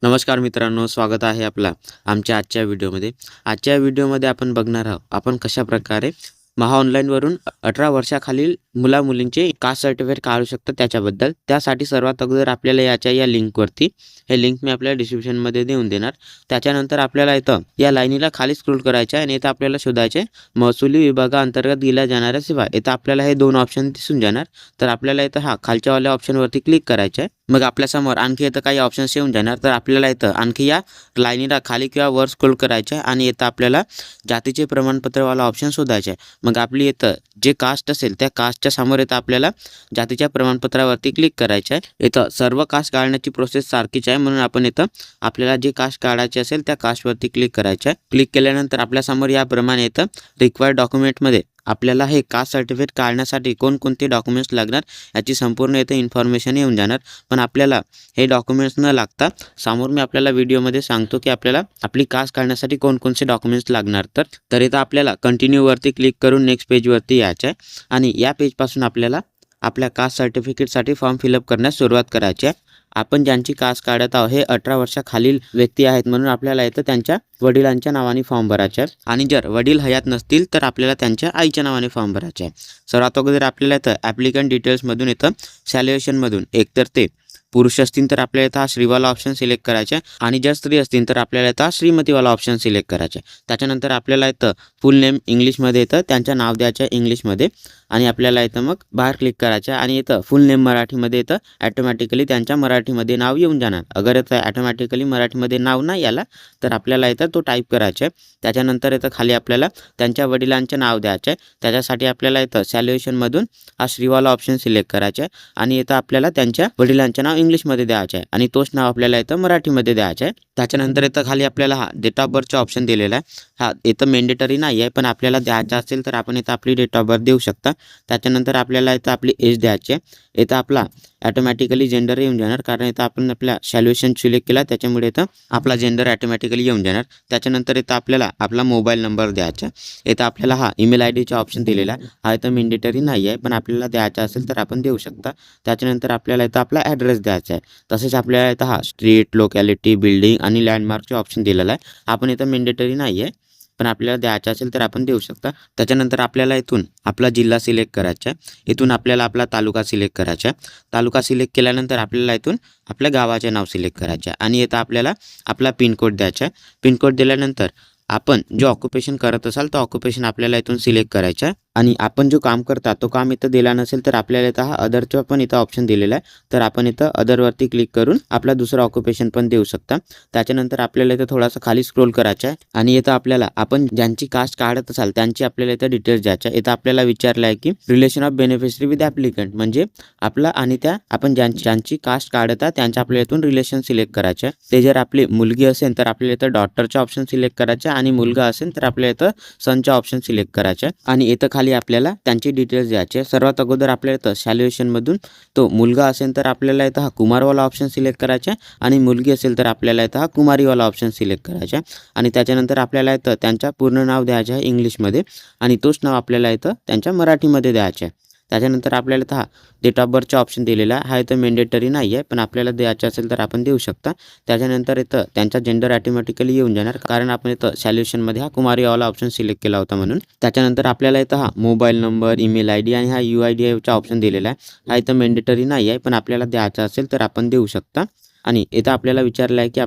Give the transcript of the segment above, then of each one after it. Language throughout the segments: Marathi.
नमस्कार मित्रांनो, स्वागत आहे आपला आमच्या आजच्या व्हिडिओमध्ये. आजच्या व्हिडिओमध्ये आपण बघणार आहोत आपण कशाप्रकारे महाऑनलाईनवरून 18 वर्षाखालील मुला-मुलींचे कास्ट सर्टिफिकेट काढू शकतो त्याच्याबद्दल. त्यासाठी सर्वात अगोदर आपल्याला या लिंकवरती, हे लिंक मी आपल्याला डिस्क्रिप्शनमध्ये देऊन देणार. त्याच्यानंतर आपल्याला इथं या लाईनीला खाली स्क्रोल करायचं आहे आणि इथं आपल्याला शोधायचे महसुली विभागाअंतर्गत दिल्या जाणाऱ्या सेवा. इथं आपल्याला हे 2 ऑप्शन दिसून जाणार. तर आपल्याला इथं खालच्यावाल्या ऑप्शनवरती क्लिक करायचं आहे. मग आपल्यासमोर आणखी इथं काही ऑप्शन्स येऊन जाणार. तर आपल्याला इथं आणखी या लाईनीला खाली किंवा वर स्क्रोल करायचं आहे आणि इथं आपल्याला जातीचे प्रमाणपत्रवाला ऑप्शन शोधायचे आहे. मग आपली इथं जे कास्ट असेल त्या कास्टच्या समोर इथं आपल्याला जातीच्या प्रमाणपत्रावरती क्लिक करायचं आहे. इथं सर्व कास्ट काढण्याची प्रोसेस सारखीच आहे, म्हणून आपण इथं आपल्याला जे कास्ट काढायचे असेल त्या कास्टवरती क्लिक करायचं आहे. क्लिक केल्यानंतर आपल्यासमोर याप्रमाणे इथं रिक्वायर्ड डॉक्युमेंटमध्ये आपल्याला हे कास्ट सर्टिफिकेट काढण्यासाठी कोणकोणते डॉक्युमेंट्स लागणार याची संपूर्ण इथं इन्फॉर्मेशन येऊन जाणार. पण आपल्याला हे डॉक्युमेंट्स न लागता समोर मी आपल्याला व्हिडिओमध्ये सांगतो की आपल्याला आपली कास्ट काढण्यासाठी कोणकोणते डॉक्युमेंट्स लागणार. तर इथं आपल्याला कंटिन्यूवरती क्लिक करून नेक्स्ट पेजवरती यायचं आहे आणि या पेजपासून आपल्याला आपल्या कास्ट सर्टिफिकेटसाठी फॉर्म फिलअप करण्यास सुरुवात करायची आहे. आपण ज्यांची कास्ट काढत आहोत हे 18 वर्षाखालील व्यक्ती आहेत, म्हणून आपल्याला इथं त्यांच्या वडिलांच्या नावाने फॉर्म भरायचे आहे. आणि जर वडील हयात नसतील तर आपल्याला त्यांच्या आईच्या नावाने फॉर्म भरायचे आहे. सर्वात अगोदर आपल्याला इथं ॲप्लिकंट डिटेल्समधून इथं सॅल्युएशनमधून एकतर ते पुरुष असतील तर आपल्याला इथं हा श्रीवाला ऑप्शन सिलेक्ट करायचा आहे आणि जर स्त्री असतील तर आपल्याला इथं श्रीमतीवाला ऑप्शन सिलेक्ट करायचा आहे. त्याच्यानंतर आपल्याला इथं फुल नेम इंग्लिशमध्ये येतं, त्यांचं नाव द्यायचं आहे इंग्लिशमध्ये आणि आपल्याला इथं मग बाहेर क्लिक करायचं आहे आणि इथं फुल नेम मराठीमध्ये येतं. ॲटोमॅटिकली त्यांच्या मराठीमध्ये नाव येऊन जाणार. अगर इथं ॲटोमॅटिकली मराठीमध्ये नाव नाही आला तर आपल्याला इथं तो टाईप करायचा आहे. त्याच्यानंतर इथं खाली आपल्याला त्यांच्या वडिलांचे नाव द्यायचे आहे. त्याच्यासाठी आपल्याला इथं सॅल्युएशनमधून हा श्रीवाला ऑप्शन सिलेक्ट करायचा आहे आणि इथं आपल्याला त्यांच्या वडिलांचे नाव इंग्लिशमध्ये द्यायचं आहे आणि तोच नाव आपल्याला इथं मराठीमध्ये द्यायचं आहे. त्याच्यानंतर इथं खाली आपल्याला हा डेट ऑफ बर्थचा ऑप्शन दिलेला आहे. हा इथं मेंडेटरी नाही आहे, पण आपल्याला द्यायचा असेल तर आपण इथं आपली डेट ऑफ बर्थ देऊ शकता. त्याच्यानंतर आपल्याला इथं आपली एज द्यायची आहे. इथं आपला ॲटोमॅटिकली जेंडर येऊन जाणार, कारण इथं आपण आपल्या सॅल्युएशन सिलेक्ट केला त्याच्यामुळे इथं आपला जेंडर ॲटोमॅटिकली येऊन जाणार. त्याच्यानंतर इथं आपल्याला आपला मोबाईल नंबर द्यायचा. इथं आपल्याला हा ईमेल आय डीचा ऑप्शन दिलेला आहे. हा इथं मेंडेटरी नाही आहे, पण आपल्याला द्यायचा असेल तर आपण देऊ शकता. त्याच्यानंतर आपल्याला इथं आपला ॲड्रेस द्यायचा आहे. तसेच आपल्याला इथं हा स्ट्रीट, लोकॅलिटी, बिल्डिंग आणि लँडमार्कचे ऑप्शन दिलेला आहे. आपण इथं मेंडेटरी नाही आहे, पण आपल्याला द्यायचं असेल तर आपण देऊ शकता. त्याच्यानंतर आपल्याला इथून आपला जिल्हा सिलेक्ट करायचा आहे. इथून आपल्याला आपला तालुका सिलेक्ट करायचा आहे. तालुका सिलेक्ट केल्यानंतर आपल्याला इथून आपल्या गावाचे नाव सिलेक्ट करायचे आहे आणि इथं आपल्याला आपला पिनकोड द्यायचा आहे. पिनकोड दिल्यानंतर आपण जो ऑक्युपेशन करत असाल तो ऑक्युपेशन आपल्याला इथून सिलेक्ट करायचा आहे आणि आपण जो काम करता तो काम इथं दिला नसेल तर आपल्याला इथं हा अदरचा पण इथं ऑप्शन दिलेला आहे. तर आपण इथं अदरवरती क्लिक करून आपला दुसरा ऑक्युपेशन पण देऊ शकता. त्याच्यानंतर आपल्याला इथं थोडासा खाली स्क्रोल करायचा आहे आणि इथं आपल्याला आपण ज्यांची कास्ट काढत असाल त्यांची आपल्याला इथं डिटेल्स द्यायच्या. इथं आपल्याला विचारलं आहे की relation of beneficiary with applicant, म्हणजे आपला आणि त्या आपण ज्यांची कास्ट काढत आहे त्यांच्या आपल्या इथून रिलेशन सिलेक्ट करायचे आहे. ते जर आपली मुलगी असेल तर आपल्याला इथं डॉटरचा ऑप्शन सिलेक्ट करायचा आणि मुलगा असेल तर आपल्याला इथं सनचा ऑप्शन सिलेक्ट करायचा आणि इथं खाली आपल्याला त्यांची डिटेल्स द्यायचे. सर्वात अगोदर आपल्याला इथं सॅल्युएशनमधून तो मुलगा असेल तर आपल्याला इथं हा कुमारवाला ऑप्शन सिलेक्ट करायचा आणि मुलगी असेल तर आपल्याला इथं हा कुमारीवाला ऑप्शन सिलेक्ट करायचा आणि त्याच्यानंतर आपल्याला इथं त्यांच्या पूर्ण नाव द्यायचं आहे इंग्लिशमध्ये आणि तोच नाव आपल्याला इथं त्यांच्या मराठीमध्ये द्यायचं आहे. त्याच्यानंतर आपल्याला इथं हा डेट ऑफ बर्थचा ऑप्शन दिलेला आहे. हा इथं मेंडेटरी नाही आहे, पण आपल्याला द्यायचं असेल तर आपण देऊ शकता. त्याच्यानंतर इथं त्यांचा जेंडर ॲटोमॅटिकली येऊन जाणार, कारण आपण इथं सॅल्युएशनमध्ये हा कुमारीवाला ऑप्शन सिलेक्ट केला होता म्हणून. त्याच्यानंतर आपल्याला इथं हा mobile number, email I D आणि हा UID चा ऑप्शन दिलेला आहे. हा इथं मेंडेटरी नाही आहे, पण आपल्याला द्यायचा असेल तर आपण देऊ शकता. आणि इथं आपल्याला विचारलं आहे की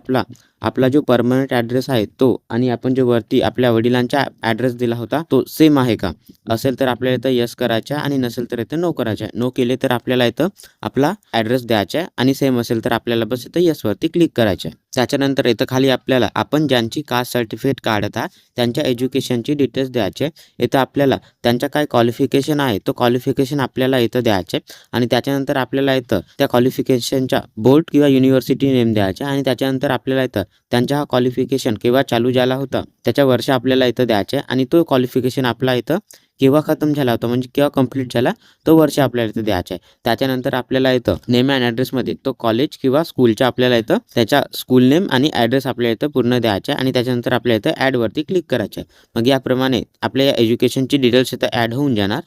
आपला जो परमनंट ॲड्रेस आहे तो आणि आपण जो वरती आपल्या वडिलांचा ॲड्रेस दिला होता तो सेम आहे का. असेल तर आपल्याला इथं यस करायचं आहे आणि नसेल तर इथं नो करायचं आहे. नो केले तर आपल्याला इथं आपला ॲड्रेस द्यायचा आहे आणि सेम असेल तर आपल्याला बस इथं यसवरती क्लिक करायचं आहे. त्याच्यानंतर इथं खाली आपल्याला आपण ज्यांची कास्ट सर्टिफिकेट काढत आहे त्यांच्या एज्युकेशनची डिटेल्स द्यायचे. इथं आपल्याला त्यांच्या काय क्वालिफिकेशन आहे तो क्वालिफिकेशन आपल्याला इथं द्यायचे आणि त्याच्यानंतर आपल्याला इथं त्या क्वालिफिकेशनच्या बोर्ड किंवा युनिव्हर्सिटी नेम द्यायचे आणि त्याच्यानंतर आपल्याला इथं त्यांचा हा क्वालिफिकेशन केव्हा चालू झाला होता त्याच्या वर्ष आपल्याला इथं द्यायचे आणि तो क्वालिफिकेशन आपला इथं केव्हा खतम झाला होता म्हणजे केव्हा कंप्लीट झाला तो वर्ष आपल्याला इथं द्यायचं आहे. त्याच्यानंतर आपल्याला इथं नेम अँड ॲड्रेसमध्ये तो कॉलेज किंवा स्कूलच्या आपल्याला इथं त्याच्या स्कूल नेम आणि ॲड्रेस आपल्याला इथं पूर्ण द्यायचा आहे आणि त्याच्यानंतर आपल्याला इथं ॲडवरती क्लिक करायचं आहे. मग याप्रमाणे आपल्या एज्युकेशनची डिटेल्स इथं ॲड होऊन जाणार.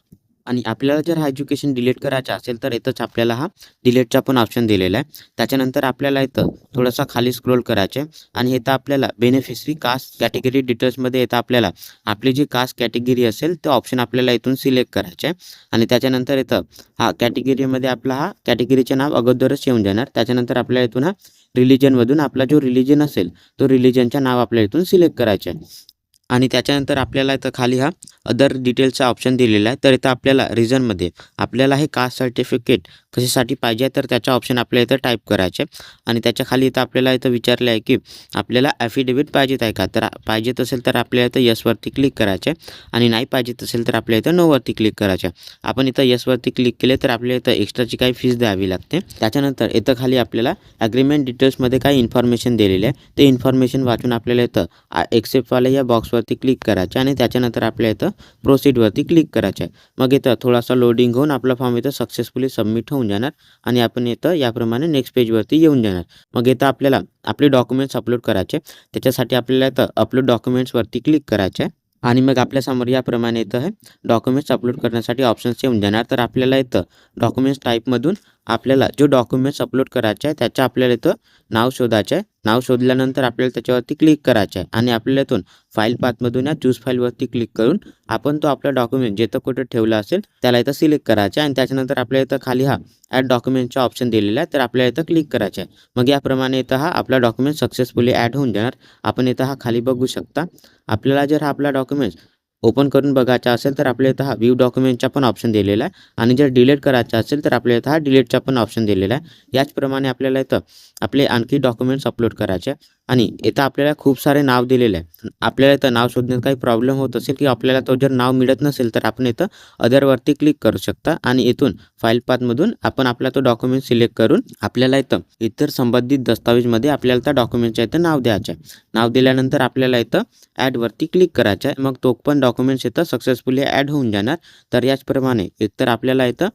आणि आपल्याला जर हा एज्युकेशन डिलीट करायचा असेल तर इथंच आपल्याला हा डिलीटचा पण ऑप्शन दिलेला आहे. त्याच्यानंतर आपल्याला इथं थोडासा खाली स्क्रोल करायचे आणि इथं आपल्याला बेनिफिशरी कास्ट कॅटेगरी डिटेल्समध्ये इथं आपल्याला आपली जी कास्ट कॅटेगरी असेल तो ऑप्शन आपल्याला इथून सिलेक्ट करायचे आणि त्याच्यानंतर इथं हा कॅटेगरीमध्ये आपला हा कॅटेगरीचे नाव अगोदरच येऊन जाणार. त्याच्यानंतर आपल्याला इथून हा रिलिजनमधून आपला जो रिलिजन असेल तो रिलिजनच्या नाव आपल्याला इथून सिलेक्ट करायचे आहे आणि त्याच्यानंतर आपल्याला इथं खाली हा अदर डिटेल्सचा ऑप्शन दिलेला आहे. तर इथं आपल्याला रिझनमध्ये आपल्याला हे कास्ट सर्टिफिकेट कशासाठी पाहिजे तर त्याचा ऑप्शन आपल्याला इथं टाईप करायचे आणि त्याच्या खाली इथं आपल्याला इथं विचारलं आहे की आपल्याला ॲफिडेविट पाहिजेत आहे का, तर पाहिजेत असेल तर आपल्याला इथं यसवरती क्लिक करायचे आणि नाही पाहिजेत असेल तर आपल्याला इथं नोवरती क्लिक करायचे. आपण इथं यसवरती क्लिक केले तर आपल्याला इथं एक्स्ट्राची काही फीस द्यावी लागते. त्याच्यानंतर इथं खाली आपल्याला ॲग्रीमेंट डिटेल्समध्ये काही इन्फॉर्मेशन दिलेली आहे ते इन्फॉर्मेशन वाचून आपल्याला इथं एक्सेप्टवाले या बॉक्सवरती क्लिक करायचे आणि त्याच्यानंतर आपल्या इथं प्रोसीडवरती क्लिक करायचं आहे. मग इथं थोडासा लोडिंग होऊन आपला फॉर्म इथं सक्सेसफुली सबमिट होऊन जाणार आणि आपण इथं याप्रमाणे नेक्स्ट पेजवरती येऊन जाणार. मग इथं आपल्याला आपले डॉक्युमेंट्स अपलोड करायचे. त्याच्यासाठी आपल्याला इथं अपलोड डॉक्युमेंट्सवरती क्लिक करायचे आहे आणि मग आपल्यासमोर याप्रमाणे इथं हे डॉक्युमेंट्स अपलोड करण्यासाठी ऑप्शन्स येऊन जाणार. तर आपल्याला इथं डॉक्युमेंट्स टाईपमधून आपल्याला जो डॉक्युमेंट्स अपलोड करायचे आहे त्याचं आपल्याला इथं नाव शोधायचं आहे. नाव शोधल्यानंतर आपल्याला त्याच्यावरती क्लिक करायचं आहे आणि आपल्याला इथून फाईल पाथमधून या चूज फाईलवरती क्लिक करून आपण तो आपला डॉक्युमेंट जिथं कुठे ठेवला असेल त्याला इथं सिलेक्ट करायचं आहे आणि त्याच्यानंतर आपल्याला इथं खाली हा ॲड डॉक्युमेंटचा ऑप्शन दिलेला आहे तर आपल्याला इथं क्लिक करायचं आहे. मग याप्रमाणे इथं हा आपला डॉक्युमेंट सक्सेसफुली ॲड होऊन जाणार. आपण इथं हा खाली बघू शकता. आपल्याला जर हा आपला डॉक्युमेंट्स ओपन करून बघायचा असेल तर आपल्या इथं हा व्ह्यू डॉक्युमेंटचा पण ऑप्शन दिलेला आहे आणि जर डिलीट करायचा असेल तर आपल्या इथं हा डिलीटचा पण ऑप्शन दिलेला आहे. याचप्रमाणे आपल्याला इथं आपले आणखी डॉक्युमेंट्स अपलोड करायचे आणि इथं आपल्याला खूप सारे नाव दिलेले आहे. आपल्याला इथं नाव शोधण्यात काही प्रॉब्लेम होत असेल की आपल्याला तो जर नाव मिळत नसेल तर आपण इथं अदरवरती क्लिक करू शकता आणि इथून फाईल पाथमधून आपण आपला तो डॉक्युमेंट सिलेक्ट करून आपल्याला इथं इतर संबंधित दस्तावेजमध्ये आपल्याला त्या डॉक्युमेंटच्या इथं नाव द्यायचं आहे. नाव दिल्यानंतर आपल्याला इथं ॲडवरती क्लिक करायचं आहे. मग तो पण डॉक्युमेंट्स इथं सक्सेसफुली ॲड होऊन जाणार. तर याचप्रमाणे एकतर आपल्याला इथं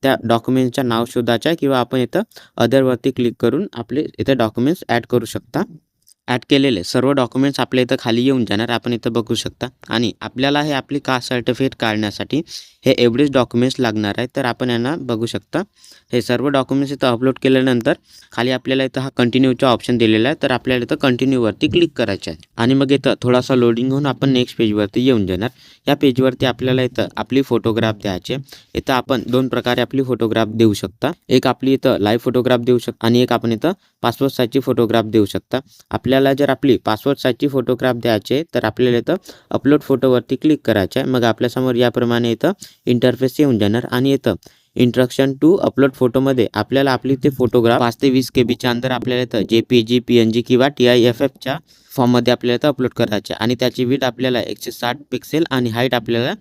त्या डॉक्युमेंटचं नाव शोधायचं आहे किंवा आपण इथं अदरवरती क्लिक करून आपले इथं डॉक्युमेंट्स ॲड करू शकता. ॲड केलेले सर्व डॉक्युमेंट्स आपल्या इथं खाली येऊन जाणार. आपण इथं बघू शकता आणि आपल्याला हे आपली कास्ट सर्टिफिकेट काढण्यासाठी हे एवढेच डॉक्युमेंट्स लागणार आहेत. तर आपण यांना बघू शकता. हे सर्व डॉक्युमेंट्स इथं अपलोड केल्यानंतर खाली आपल्याला इथं हा कंटिन्यूचा ऑप्शन दिलेला आहे तर आपल्याला इथं कंटिन्यूवरती क्लिक करायचं आहे आणि मग इथं थोडासा लोडिंग होऊन आपण नेक्स्ट पेजवरती येऊन जाणार. या पेजवरती आपल्याला इथं आपली फोटोग्राफ द्यायचे. इथं आपण दोन प्रकारे आपली फोटोग्राफ देऊ शकता. एक आपली इथं लाईव्ह फोटोग्राफ देऊ शकता आणि एक आपण इथं पासपोर्ट साईजची फोटोग्राफ देऊ शकता. आपल्याला जर आपली पासपोर्ट साईजची फोटोग्राफ द्यायची तर आपल्याला इथं अपलोड फोटोवरती क्लिक करायचं आहे. मग आपल्यासमोर याप्रमाणे इथं इंटरफेस येऊन जाणार आणि इथं इंस्ट्रक्शन टू अपलोड फोटोमध्ये आपल्याला आपली ते फोटोग्राफ 5 ते 20 KB अंदर आपल्याला इथं JPG PNG किंवा TIFFच्या फॉर्ममध्ये आपल्याला इथं अपलोड करायचे आणि त्याची विड्थ आपल्याला 160 पिक्सेल आणि हाईट आपल्याला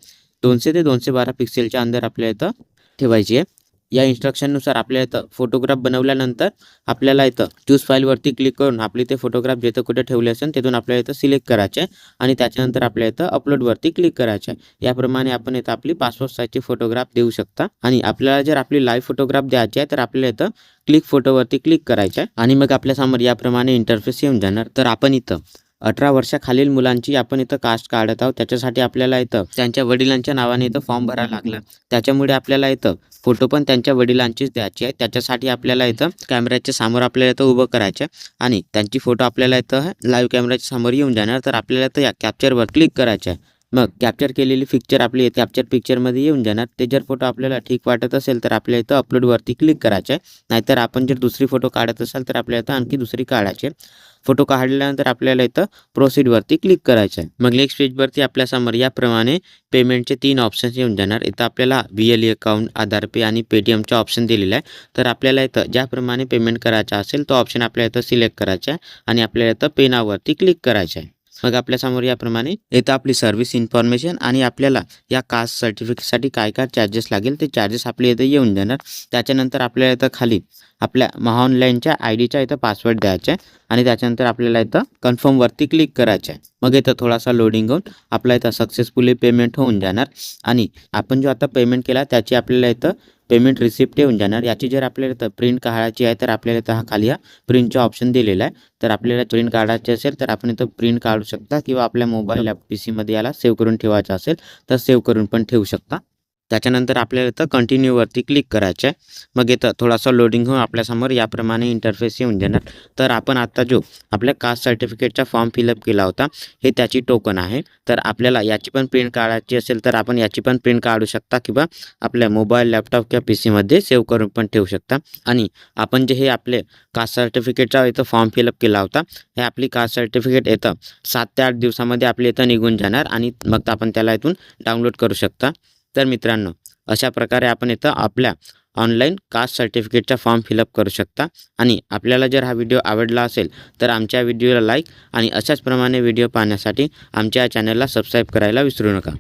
200 ते 212 पिक्सेलच्या अंदर आपल्याला इथं ठेवायची आहे. या इन्स्ट्रक्शननुसार आपल्याला इथं फोटोग्राफ बनवल्यानंतर आपल्याला इथं चूज फाईलवरती क्लिक करून आपली ते फोटोग्राफ जिथं कुठे ठेवले असेल तिथून आपल्याला इथं सिलेक्ट करायचे आहे आणि त्याच्यानंतर आपल्या इथं अपलोडवरती क्लिक करायचं आहे. याप्रमाणे आपण इथं आपली पासपोर्ट साईजची फोटोग्राफ देऊ शकता आणि आपल्याला जर आपली लाईव्ह फोटोग्राफ द्यायची आहे तर आपल्याला इथं क्लिक फोटोवरती क्लिक करायचं आहे आणि मग आपल्यासमोर याप्रमाणे इंटरफेस येऊन जाणार. तर आपण इथं 18 वर्षाखालील मुलांची आपण इथं कास्ट काढत आहोत. त्याच्यासाठी आपल्याला इथं त्यांच्या वडिलांच्या नावाने इथं फॉर्म भरायला लागला. त्याच्यामुळे आपल्याला इथं फोटो पण त्यांच्या वडिलांचीच द्यायची आहे. त्याच्यासाठी आपल्याला इथं कॅमेऱ्याच्या समोर आपल्याला इथं उभं करायचं आणि त्यांची फोटो आपल्याला इथं लाईव्ह कॅमेऱ्याच्या समोर येऊन जाणार. तर आपल्याला इथं या कॅप्चरवर क्लिक करायचं आहे. मग कॅप्चर केलेली पिक्चर आपली कॅप्चर पिक्चरमध्ये येऊन जाणार. ते जर फोटो आपल्याला ठीक वाटत असेल तर आपल्या इथं अपलोडवरती क्लिक करायचं आहे. नाहीतर आपण जर दुसरी फोटो काढत असाल तर आपल्याला इथं आणखी दुसरी काढायची आहे. फोटो काढल्यानंतर आपल्याला इथं प्रोसीडवरती क्लिक करायचं आहे. मग नेक्स्ट पेजवरती आपल्यासमोर याप्रमाणे पेमेंटचे 3 ऑप्शन्स येऊन जाणार. इथं आपल्याला BLE अकाउंट, आधार पे आणि पेटीएमचा ऑप्शन दिलेला आहे. तर आपल्याला इथं ज्याप्रमाणे पेमेंट करायचा असेल तो ऑप्शन आपल्याला इथं सिलेक्ट करायचा आहे आणि आपल्याला इथं पे नाववरती क्लिक करायचं आहे. मग आपल्यासमोर याप्रमाणे इथं आपली सर्व्हिस इन्फॉर्मेशन आणि आपल्याला या कास्ट सर्टिफिकेटसाठी काय काय चार्जेस लागेल ते चार्जेस आपल्या इथं येऊन जाणार. त्याच्यानंतर आपल्याला इथं खाली आपल्या महाऑनलाईनच्या IDचा इथं पासवर्ड द्यायचा आहे आणि त्याच्यानंतर आपल्याला इथं कन्फर्मवरती क्लिक करायचं आहे. मग इथं थोडासा लोडिंग होऊन आपला इथं सक्सेसफुली पेमेंट होऊन जाणार आणि आपण जो आता पेमेंट केला त्याची आपल्याला इथं पेमेंट रिसिप्ट येऊन जाणार. याची जर आपल्याला इथं प्रिंट काढायची आहे तर आपल्याला इथं हा खाली हा प्रिंटचा ऑप्शन दिलेला आहे. तर आपल्याला प्रिंट काढायची असेल तर आपण इथं प्रिंट काढू शकता किंवा आपल्या मोबाईल PC मध्ये याला सेव्ह करून ठेवायचं असेल तर सेव्ह करून पण ठेवू शकता. त्याच्यानंतर आपल्याला इथं कंटिन्यूवरती क्लिक करायचं आहे. मग इथं थोडासा लोडिंग होऊन आपल्यासमोर याप्रमाणे इंटरफेस येऊन जाणार. तर आपण आता जो आपल्या कास्ट सर्टिफिकेटचा फॉर्म फिलअप केला होता हे त्याची टोकन आहे. तर आपल्याला याची पण प्रिंट काढायची असेल तर आपण याची पण प्रिंट काढू शकता किंवा आपल्या मोबाईल, लॅपटॉप किंवा PC सेव्ह करून पण ठेवू शकता. आणि आपण जे हे आपले कास्ट सर्टिफिकेटचा इथं फॉर्म फिलअप केला होता हे आपली कास्ट सर्टिफिकेट येतं 7 ते 8 दिवसामध्ये आपल्या इथं निघून जाणार आणि मग आपण त्याला इथून डाउनलोड करू शकता. तर मित्रांनो, अशा प्रकारे आपण इथं आपल्या ऑनलाईन कास्ट सर्टिफिकेटचा फॉर्म फिलअप करू शकता. आणि आपल्याला जर हा व्हिडिओ आवडला असेल तर आमच्या व्हिडिओला लाईक आणि अशाच प्रमाणे व्हिडिओ पाहण्यासाठी आमच्या चॅनलला सबस्क्राईब करायला विसरू नका.